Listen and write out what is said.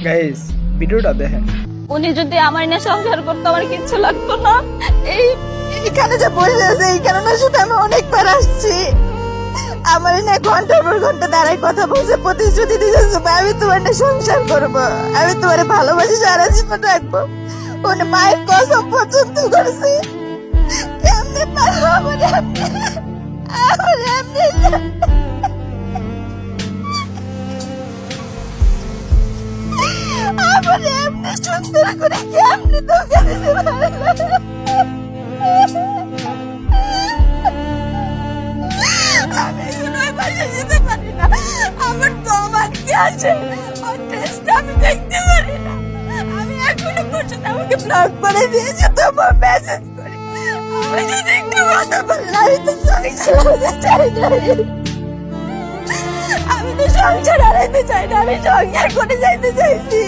Guys ভিডিওটা দেখেন। উনি যদি আমার না সংসার করতো আমার কিচ্ছু লাগতো না। এইখানে যে বসে আছে এইখানে না শুধু আমি অনেকবার আসছি, আমার না ঘন্টার পর ঘন্টা দাঁড়ায় কথা বলছে, প্রতিশ্রুতি দিয়েছে আমি তোমার না সংসার করবো, আমি তোমার ভালোবাসি, সারা জীবন রাখবো। উনি মায়ের কসম পর্যন্ত করছে। কেমনে পারবো আমার এমনি আমার এমনি সুন্দর করে কেমনে ধোকা দিতে পারলো? আমি শুনে বাসা যেতে পারি না, আমার দম আটকে আছে, আর টেস্ট আমি দেখতে পারি না। আমি এখনো পর্যন্ত আমাকে ব্লক করে দিয়েছে, তবুও মেসেজ করি। আমি যদি একটু কথা বললে আমি তো সংসার হারাতে চাই না, আমি তো সংসার হারাইতে চাই না, আমি সংসার করে যাইতে চাইছি।